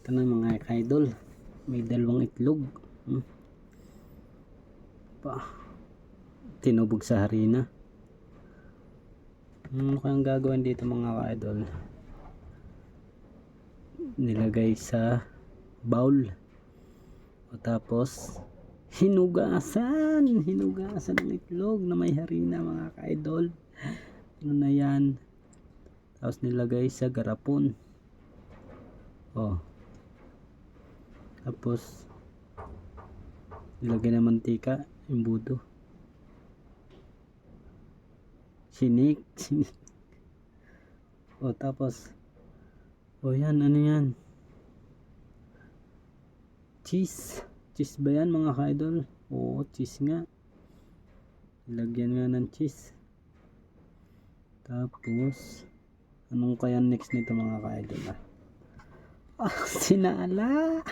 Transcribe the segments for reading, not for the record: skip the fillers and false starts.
Ito na mga ka-idol, may dalawang itlog. Tinubog sa harina. Ano kayang gagawin dito mga ka-idol? Nilagay sa bowl. O tapos hinugasan ng itlog na may harina mga ka-idol. Ano na yan? Tapos nilagay sa garapon. Tapos nilagay ng mantika, imbudo. Sinik. Tapos yan, ano yan? Cheese ba yan mga ka-idol? Cheese nga. Ilagyan nga ng cheese. Tapos anong kaya next nito mga ka-idol? Sinala.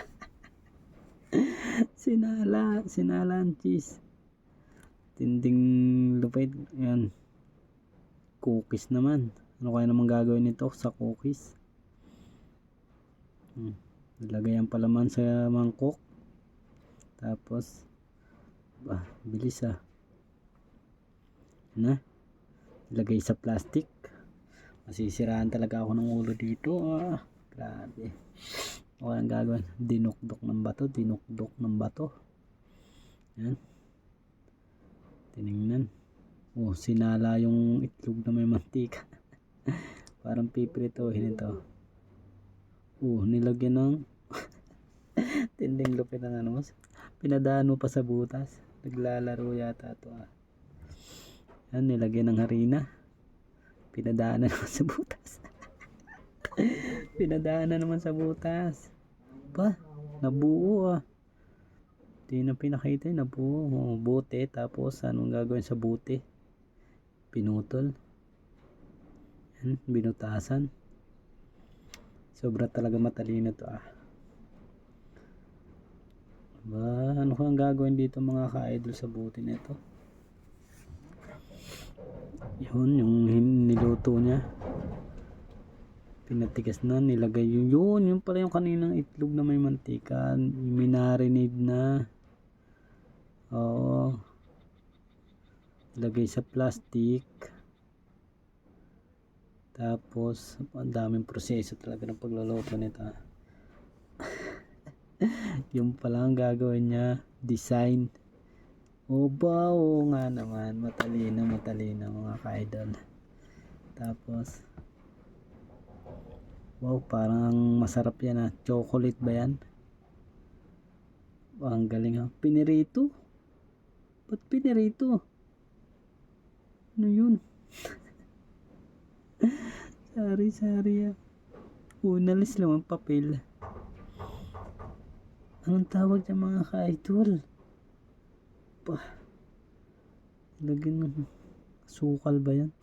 Sinala ang cheese. Tinding lupit. Yan. Cookies naman. Ano kaya naman gagawin nito sa cookies? Ilagay ang palaman sa mangkok. Tapos bilis ilagay sa plastic. Masisiraan talaga ako ng ulo dito. Grabe. Ang gagawin, dinukdok ng bato. Yan. Tinignan. Sinala yung itlog na may mantika. Parang pipritohin ito. Nilagyan ng tinding lupit ng pinadaan mo pa sa butas. Naglalaro yata ito. Yan, nilagyan ng harina. Pinadaan na naman sa butas. Pinadaan na naman sa butas. Nabuo Di na pinakita, nabuo. Bote, tapos anong gagawin sa bote? Pinutol. Yan, binutasan. Sobra talaga matalino to. Ano kang gagawin dito mga ka-idol sa bote nito? Yun, yung niluto niya. Pinatigas na, nilagay yun pala yung kaninang itlog na may mantika. Minarinade na. Lagay sa plastic. Tapos ang daming proseso talaga ng pagluluto nito. Yung pala ang gagawin niya, design. Nga naman, matalino mga ka-idol. Tapos parang masarap yan. Chocolate ba yan? Ang galing pinirito. Ba't pinirito? Ano yun? Sari nalis lang ang papel. Anong tawag dyan mga ka-idol? Lagyan ng sukal ba yan?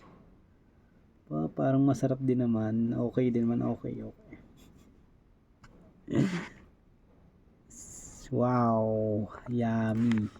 Parang masarap din naman. Okay din naman. Okay. Wow, yummy.